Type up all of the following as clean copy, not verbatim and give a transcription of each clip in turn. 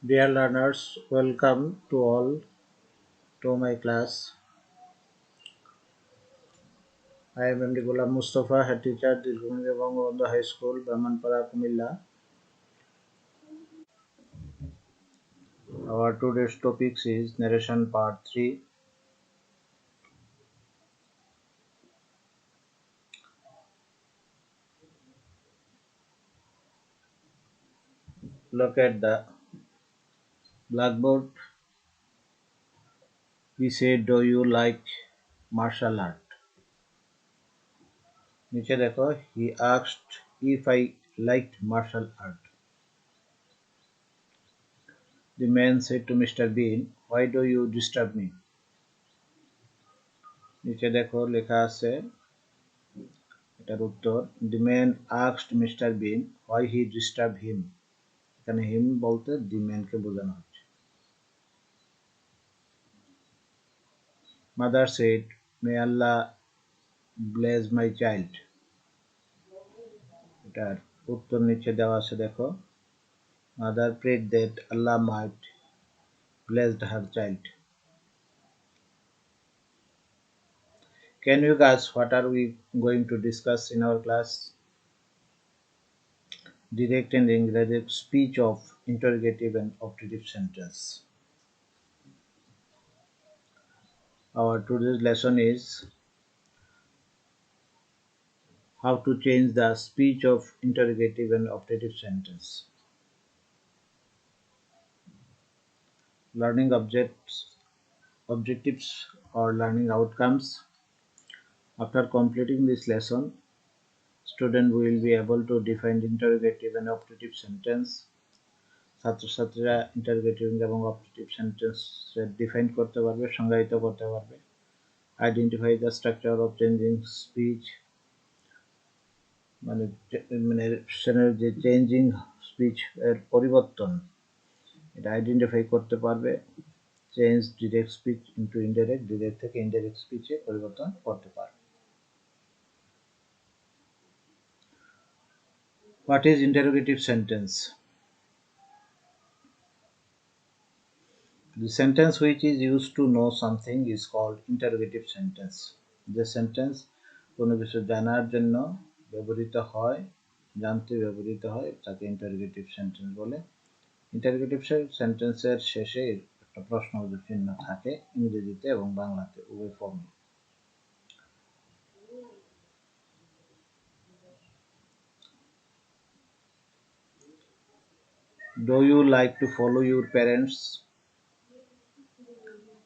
Dear learners, welcome to all to my class. I am MD Ghulam Mustafa, head teacher, Dilgumide Bangabandhu High School, Brahmanpara, Kumilla. Our today's topic is narration part 3. Look at the blackboard. He said, "Do you like martial art?" नीचे देखो, he asked if I liked martial art. The man said to Mr. Bean, "Why do you disturb me?" नीचे देखो লেখা আছে এটার উত্তর The man asked Mr. Bean why he disturbed him. এখানে him বলতে the man কে বোঝানো হচ্ছে। Mother said, "May Allah bless my child." এটার উত্তর নিচে দেওয়া আছে দেখো। Mother prayed that Allah might bless her child. Can you guess what are we going to discuss in our class? Direct and indirect speech of interrogative and optative sentence. Our today's lesson is how to change the speech of interrogative and optative sentence. Learning objectives or learning outcomes. After completing this lesson, student will be able to define interrogative and optative sentence. ছাত্রছাত্রীরা interrogative এবং optative sentence define করতে পারবে, সংজ্ঞায়িত করতে পারবে। Identify the structure of changing speech, মানে যে changing speech এর পরিবর্তন এটা আইডেন্টিফাই করতে পারবে। Change direct speech into indirect, direct থেকে ইনডাইরেক্ট স্পিচে পরিবর্তন করতে পারবে। What is interrogative sentence? The sentence which is used to know something is called interrogative sentence. The sentence কোনো কিছু জানার জন্য ব্যবহৃত হয়, জানতে ব্যবহৃত হয়, তাকে ইন্টারোগেটিভ সেন্টেন্স বলে। ইন্টারোগেটিভ সেন্টেন্সের শেষে একটা প্রশ্নবোধক চিহ্ন থাকে ইংরেজিতে এবং বাংলাতে উভয় ফর্মে। Do you like to follow your parents?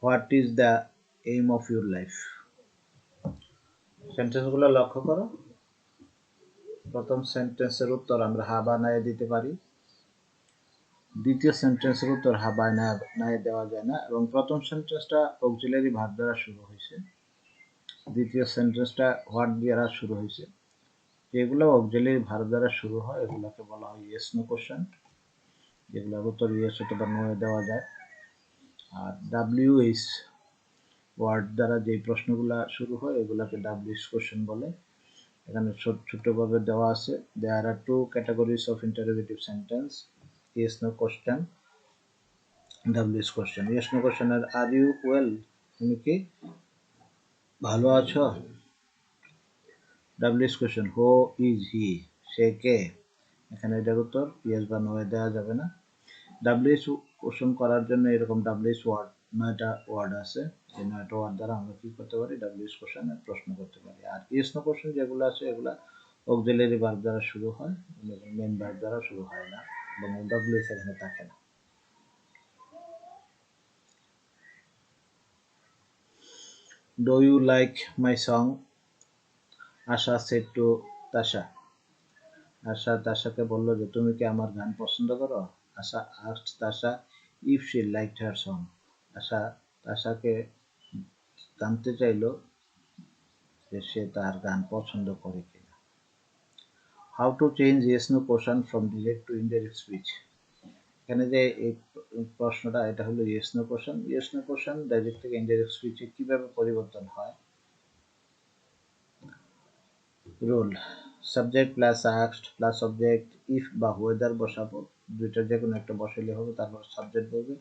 What is the aim of your life? সেন্টেন্সগুলো লক্ষ্য করো। প্রথম সেন্টেন্সের উত্তর আমরা হা বা নায়ে দিতে পারি। দ্বিতীয় সেন্টেন্সের উত্তর হা বা নায়ে দেওয়া যায় না, এবং প্রথম সেন্টেন্সটা অক্সিলারি ভার্ব দ্বারা শুরু হয়েছে, দ্বিতীয় সেন্টেন্সটা হোয়াট দ্বারা শুরু হয়েছে। যেগুলো অক্সিলারি ভার্ব দ্বারা শুরু হয় এগুলোকে বলা হয় ইয়েস নো কোশ্চেন, যেগুলোর উত্তর ইয়েস অথবা নো দেওয়া যায়। আর WH ওয়ার্ড দ্বারা যে প্রশ্নগুলো শুরু হয় এগুলোকে WH কোশ্চেন বলে। এখানে ছোটভাবে দেওয়া আছে, there are two categories of interrogative sentence, yes no question, WH question. Yes no কোশ্চেনের আর ইউ ওয়েল, তুমি কি ভালো আছো? WH question, who is he, সে কে? এখানে এটার উত্তর ইয়েস বা নো দেওয়া যাবে না। WH কোশ্চেন করার জন্য এরকম WH ওয়ার্ড 9টা ওয়ার্ড আছে, এই 9টা ওয়ার্ড দ্বারা আমরা কি করতে পারি? WH কোশ্চেনের প্রশ্ন করতে পারি। আর ইয়েস নো কোশ্চেন যেগুলো আছে এগুলা অক্সিলারি ভার্ব দ্বারা শুরু হয়, মেইন ভার্ব দ্বারা শুরু হয় না, এবং WH এখানে থাকে না। Do you like my song? Asha said to Tasha. আশা তাশাকে বলল যে তুমি কি আমার গান পছন্দ করো? আশা asked Tasha if she liked her song. আশা তাশাকে জানতে চাইল যে সে তার গান পছন্দ করে কিনা। How to change yes no question from direct to indirect speech? এখানে যে এই প্রশ্নটা এটা হলো yes no question. Yes no question direct থেকে ইনডাইরেক্ট স্পিচে কিভাবে পরিবর্তন হয়? Rule subject plus asked plus object if বা ওয়েদার বসাবো, দুইটার যে কোনো একটা বসাইলে হবে। তারপর সাবজেক্ট বলবে,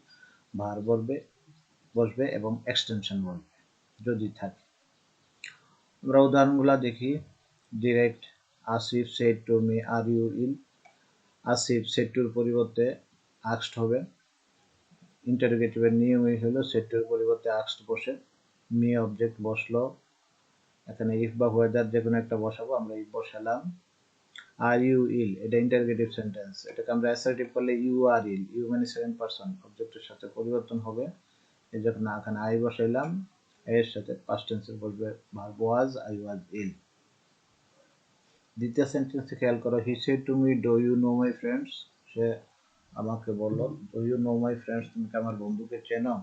ভার বসবে এবং এক্সটেনশন বলবে যদি থাকে। আমরা উদাহরণগুলো দেখি। Direct Asif said to me are you ill. Asif said টুর পরিবর্তে আস্কড হবে। ইন্টারোগেটিভের নিয়মই হলো সেড টুর পরিবর্তে আস্কড বসে, মি অবজেক্ট বসলো, এখানে ইফ বা ওয়েদার যে কোনো একটা বসাবো, আমরা ইফ বসালাম। আর ইউ ইল, এটা ইন্টারোগেটিভ সেন্টেন্স, এটাকে আমরা অ্যাসার্টিভ করলে ইউ আর ইল, ইউ মানে সেকেন্ড পারসন অবজেক্টের সাথে পরিবর্তন হবে। এই যখন এখানে আই বসাইলাম, এর সাথে পাস্ট টেন্সে বলবে ভার্ব ওয়াজ, আই ওয়াজ ইল। দ্বিতীয় সেন্টেন্সে খেয়াল করো, he said to me do you know my friends. সে আমাকে বলল, do you know my friends, তুমি কি আমার বন্ধুকে চেনো।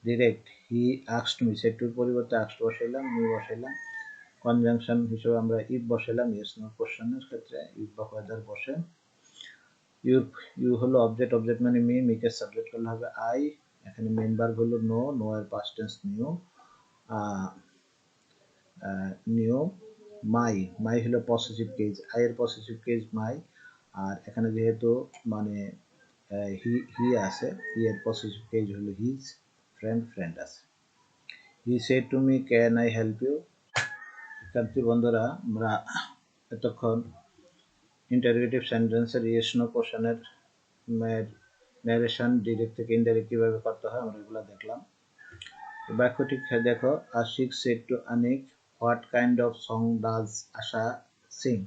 Direct he asked me, said টুর পরিবর্তে আস্কড বসাইলাম, মি বসাইলাম। কনজাংশন হিসেবে আমরা ইফ বসাইলাম, ইয়েস নো কোশ্চেনের ক্ষেত্রে ইফ বা ওয়েদার বসে। ইউ হলো অবজেক্ট, অবজেক্ট মানে মি, মিকে সাবজেক্ট করলে হবে আই। এখানে মেম্বার হলো নো, নো এর past tense knew, knew. My হলো পসেসিভ কেজ, আই এর পসেসিভ কেজ মাই। আর এখানে যেহেতু মানে হি আছে, হি এর পসেসিভ কেজ হলো হিজ, ফ্রেন্ড আছে। He said to me can I help you. শিক্ষার্থী বন্ধুরা, আমরা এতক্ষণ ইন্টারোগেটিভ সেন্টেন্সের ইয়েস নো কোশ্চেনের ন্যারেশন ডিরেক্ট থেকে ইনডাইরেক্ট কিভাবে করতে হয় আমরা এগুলো দেখলাম। বাক্যটি দেখো, Ashik said to Anik what kind of song does Asha sing.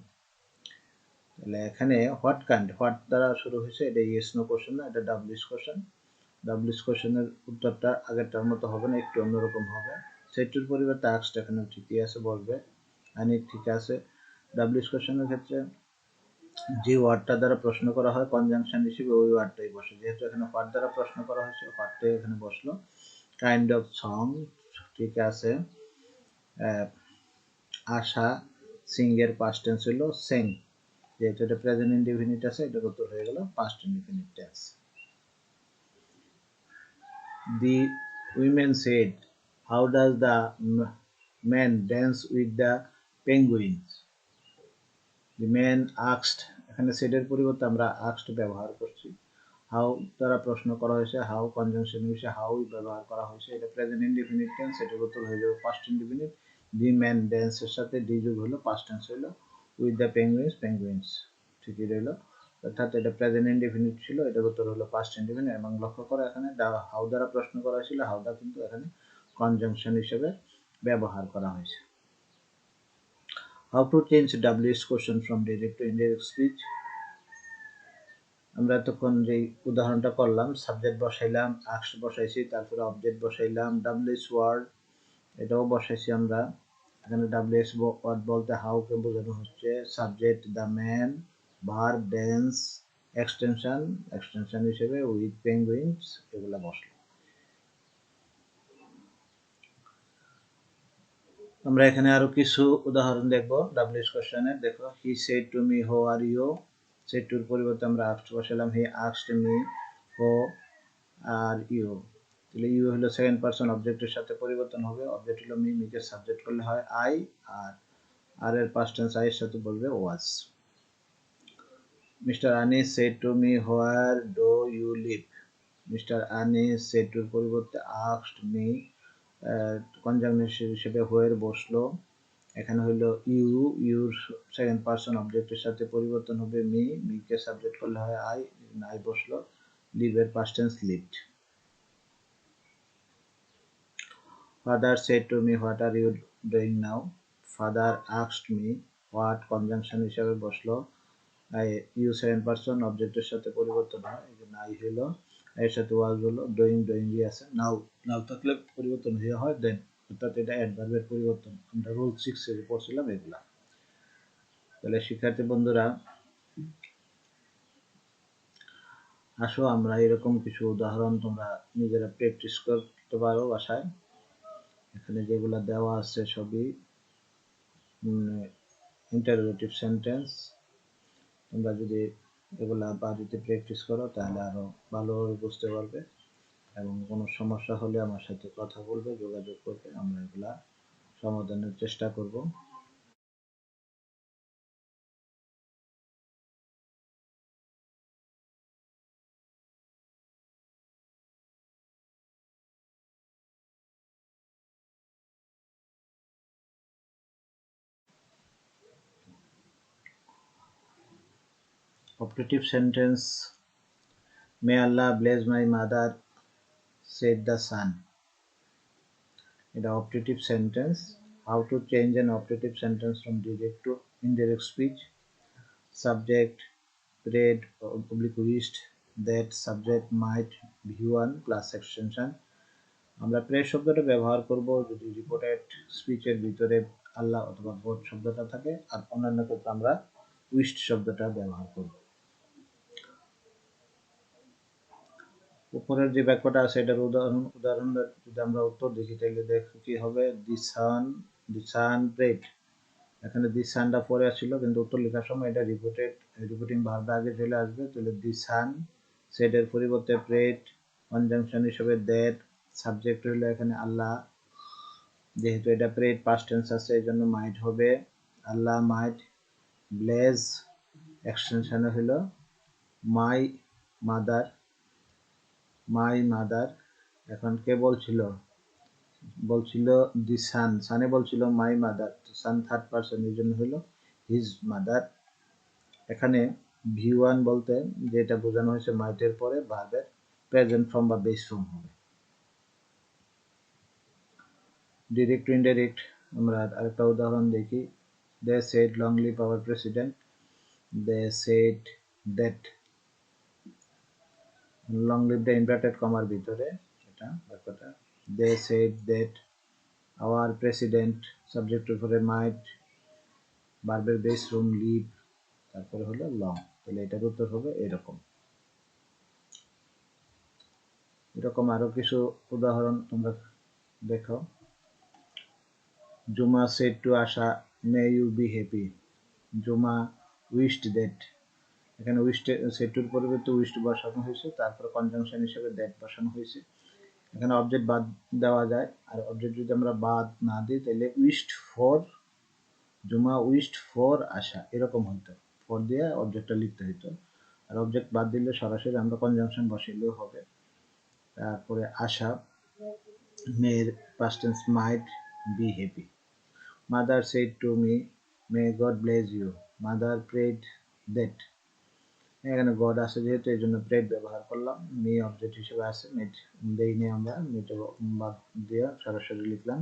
তাহলে এখানে হোয়াট কাইন্ড, হোয়াট দ্বারা শুরু হয়েছে, এটা ইয়েস নো কোশ্চেন না, এটা ডাব্লিউএস কোশ্চেন। ডাব্লিউএস কোশ্চেনের উত্তরটা আগেরটার মতো হবে না, একটু অন্যরকম হবে। সেটুর পরিবর্তে আস্কড এখানে ঠিকই আছে বলবে, আনিক ঠিক আছে। ডাব্লিউএস কোশ্চেনের ক্ষেত্রে যে ওয়ার্ডটা দ্বারা প্রশ্ন করা হয় কনজাংশন হিসেবে ওই ওয়ার্ডটাই বসে, যেহেতু এখানে হোয়াট দ্বারা প্রশ্ন করা হয়েছে হোয়াটটাই এখানে বসলো। কাইন্ড অফ সং ঠিক আছে। আশা সিং এর পাস্ট টেন্স হলো সেং, যেহেতু এটা প্রেজেন্ট ইনডিফিনিট আছে, এটা উত্তর হয়ে গেল past indefinite tense. The women said how does the man dance with the penguins. The man asked, এখানে সেডের পরিবর্তে আমরা আস্কড ব্যবহার করছি। হাউ দ্বারা প্রশ্ন করা হয়েছে, হাউ কনজাংশন হিসেবে হাউ ব্যবহার করা হয়েছে, এটা প্রেজেন্ট ইনডিফিনিট টেন্স, এটার উত্তর হয়ে যাবে পাস্ট ইনডিফিনিট। দি ম্যান ড্যান্সের সাথে ডি যোগ হলো পাস্ট টেন্স হলো উইথ দ্য পেঙ্গুইনস ঠিকই রইল, অর্থাৎ এটা প্রেজেন্ট ইনডিফিনিট ছিল, এটার উত্তর হলো পাস্ট ইনডিফিনিট। এবং লক্ষ্য করো এখানে হাউ দ্বারা প্রশ্ন করা হয়েছিল, হাউটা কিন্তু এখানে কনজাংশন হিসেবে ব্যবহার করা হয়েছে। How to change WH question from direct to indirect speech. আমরা এতক্ষণ যে উদাহরণটা করলাম, সাবজেক্ট বসাইলাম, আস্কড বসাইছি, তারপরে অবজেক্ট বসাইলাম, ডাব্লিউএস ওয়ার্ড এটাও বসাইছি আমরা। এখানে ডাব্লিউএস ওয়ার্ড বলতে হাউকে বোঝানো হচ্ছে, subject the man, verb dance, extension হিসেবে উইথ পেঙ্গুইনস, এগুলা বসলো। আমরা এখানে আরো কিছু উদাহরণ দেখবো ডাব্লিউএস কোশ্চেনের। দেখো, he said to me how are you, said টুর পরিবর্তে আমরা আস্কড বসালাম, he asked me how are you. তাহলে ইউ হলো সেকেন্ড পারসন অবজেক্টের সাথে পরিবর্তন হবে, অবজেক্ট হলো মি, মিকে সাবজেক্ট করলে হয় আই, আর এর পাস্ট টেন্স আই এর সাথে বলবে was. Mister Anis said to me where do you live. Mister Anis said টুর পরিবর্তে আস্কড মি, কনজাংশন হিসেবে হোয়ার বসলো, এখানে হলো ইউর সেকেন্ড পারসন অবজেক্টের সাথে পরিবর্তন হবে মি, মিকে সাবজেক্ট করলে হয় আই, আই বসলো, লিভের past tense lived. Father said to me, what are you doing now? Father asked me, what conjunction হিসাবে বসলো, ইউ সেকেন্ড পারসন অবজেক্টের সাথে পরিবর্তন হয়, এই জন্য আই হলো, এর সাথে ওয়াজ হলো, ডুইং আছে, নাও থাকলে পরিবর্তন হয়ে হয় দেন, অর্থাৎ এটা অ্যাডভার্বের পরিবর্তন। আমরা রুল 6 এ পড়ছিলাম এগুলা। তাহলে শিক্ষার্থী বন্ধুরা, আসো আমরা এরকম কিছু উদাহরণ তোমরা নিজেরা প্র্যাকটিস করতে পারো বাসায়। এখানে যেগুলা দেওয়া আছে সবই ইন্টারোগেটিভ সেন্টেন্স। তোমরা যদি এগুলা বাড়িতে প্র্যাকটিস করো তাহলে আরো ভালোভাবে বুঝতে পারবে, এবং কোনো সমস্যা হলে আমার সাথে কথা বলবে, যোগাযোগ করবে, আমরা এগুলা সমাধানের চেষ্টা করব। Operative sentence: May Allah bless my mother, said the son. The operative sentence. How to change an operative sentence from direct to indirect speech? Subject: prayed oblique wished that subject might view one plus extension. আমরা pray শব্দটা ব্যবহার করব যদি reported স্পিচের ভিতরে আল্লাহ অথবা god শব্দটা থাকে, আর অন্যান্য ক্ষেত্রে আমরা উইশড শব্দটা ব্যবহার করব। উপরের যে বাক্যটা আছে এটার উদাহরণ যদি আমরা উত্তর দেখি তাহলে দেখো কি হবে, দি সান প্রেড। এখানে দি সানটা পরে আসছিল কিন্তু উত্তর লেখার সময় এটা রিপোর্টিং ভার্ব আগে চলে আসবে, তাহলে দি সান সেড এর পরিবর্তে প্রেড, কনজাংশন হিসেবে দ্যাট, সাবজেক্ট হলো এখানে আল্লাহ, যেহেতু এটা প্রেড পাস্ট টেন্স আছে এই জন্য মাইট হবে আল্লাহ মাইট ব্লেজ, এক্সটেনশন হলো মাই মাদার। এখন কে বলছিল দি সানে বলছিল my mother, son third person এই জন্য হলো হিজ মাদার। এখানে V1 বলতে যেটা বোঝানো হয়েছে মাইটের পরে ভার্বের প্রেজেন্ট ফর্ম বা বেস ফর্ম হবে। ডিরেক্ট টু ইনডাইরেক্ট আমরা আরেকটা উদাহরণ দেখি। They said long live our president, they said that, long লিভটা ইনভার্টেড কমার ভিতরে এটা ব্যাপারটা। They said that our president, সাবজেক্টের উপরে মাইট, ভার্বের বেস ফর্ম লিভ, তারপরে হলো লং। তাহলে এটার উত্তর হবে এরকম। এরকম আরো কিছু উদাহরণ তোমরা দেখো। জুমা said to Asha, may you be happy. জুমা wished that, এখানে wished said to পরিবর্তে wished বসানো হয়েছে, তারপর কনজাংশন হিসেবে that বসানো হয়েছে। এখানে অবজেক্ট বাদ দেওয়া যায়, আর অবজেক্ট যদি আমরা বাদ না দিই তাহলে wished for, জুমা wished for আশা এরকম হতো, ফর দিয়ে অবজেক্টটা লিখতে হতো। আর অবজেক্ট বাদ দিলে সরাসরি আমরা কনজাংশন বসাইলেও হবে। তারপরে আশা মেয়ের past tense might be happy. Mother said to me, may God bless you. Mother prayed that. এখানে গড আছে যেহেতু এই জন্য প্রেড ব্যবহার করলাম, মি অবজেক্ট হিসেবে আছে, মিট দেইনি আমরা, মিট বাদ দিয়ে সরাসরি লিখলাম।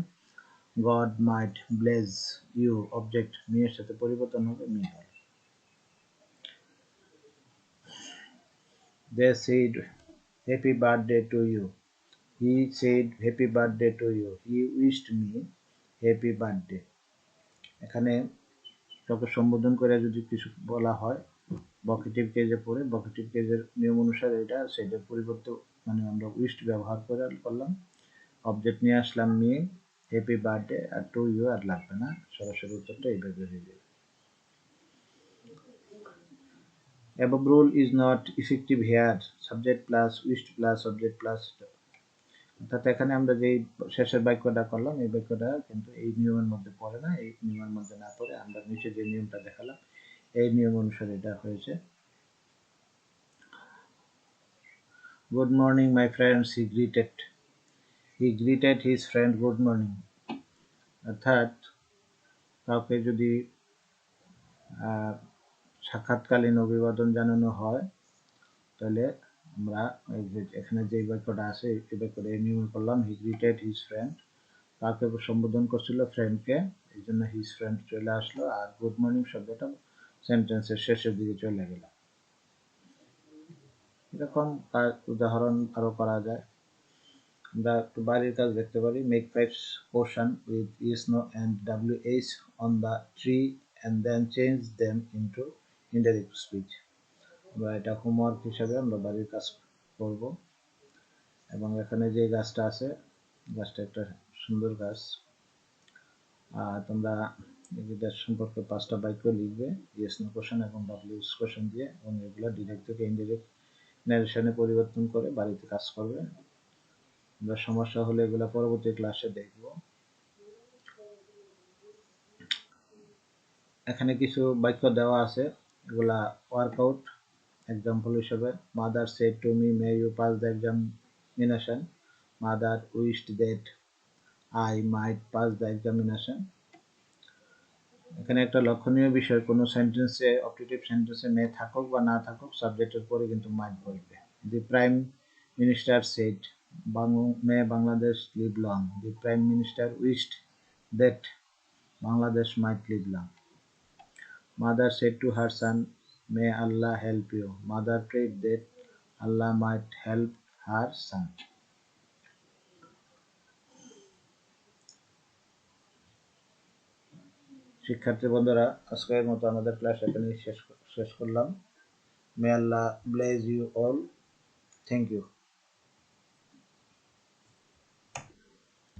God might bless you, object me এর সাথে পরিবর্তন হবে, মি হয়। They said happy birthday to you. He said happy birthday to you. He wished me happy birthday. এখানে কাউকে সম্বোধন করে যদি কিছু বলা হয় ভকেটিভ কেজে পড়ে, ভকেটিভ কেজের নিয়ম অনুসারে এটা সেটার পরিবর্তে মানে আমরা উইশড ব্যবহার করলাম, অবজেক্ট নিয়ে আসলাম মি, হ্যাপি বার্থডে, আর টু ইউ আর লাগবে না, সরাসরি উত্তরটা এইভাবে হয়ে যাবে। Above rule is not effective here, subject plus wished plus object plus, অর্থাৎ এখানে আমরা যে শেষের বাক্যটা করলাম এই বাক্যটা কিন্তু এই নিয়মের মধ্যে পড়ে না, এই নিয়মের মধ্যে না পড়ে আমরা নিচে যে নিয়মটা দেখালাম এই নিয়ম অনুসারে এটা হয়েছে। Good morning my friends, he greeted his friend good morning. অর্থাৎ কাউকে যদি সাক্ষাৎকালীন অভিবাদন জানানো হয় তাহলে আমরা এখানে যে বাক্যটা আছে এই বাক্যটা এই নিয়ম করলাম, হি গ্রিটেড হিজ ফ্রেন্ড, কাউকে সম্বোধন করছিল ফ্রেন্ডকে, এই জন্য হিজ ফ্রেন্ড চলে আসলো, আর গুড মর্নিং শব্দটা সেন্টেন্সের শেষের দিকে চলে গেল। এরকম উদাহরণ আরো করা যায়। আমরা একটু বাড়ির কাজ দেখতে পারি। Make 5 portion with yes no and wh on the tree and then change them into indirect speech. আমরা এটা হোমওয়ার্ক হিসাবে আমরা বাড়ির কাজ করব। এবং এখানে যে গাছটা আছে গাছটা একটা সুন্দর গাছ, তোমরা এটার সম্পর্কে 5টা বাক্য লিখবে yes no কোশ্চেন এবং wh কোশ্চেন দিয়ে, এবং এগুলো ডিরেক্ট থেকে ইনডিরেক্ট ন্যারেশনে পরিবর্তন করে বাড়িতে কাজ করবে। আমরা সমস্যা হলে এগুলা পরবর্তী ক্লাসে দেখব। এখানে কিছু বাক্য দেওয়া আছে, এগুলা ওয়ার্কআউট এক্সাম্পল হিসেবে। Mother said to me may you pass the examination, mother wished that I might pass the examination. এখানে একটা লক্ষণীয় বিষয়, কোনো সেন্টেন্সে অপটেটিভ সেন্টেন্সে মে থাকুক বা না থাকুক সাবজেক্টের পরে কিন্তু মাইট বসবে। The prime minister said may Bangladesh live long. The prime minister wished that Bangladesh might live long. Mother said to her son, may Allah help you. Mother prayed that Allah might help her son. শিক্ষার্থী বন্ধুরা, আজকের মতো আমাদের class এখানেই শেষ করলাম। May Allah bless you all. Thank you.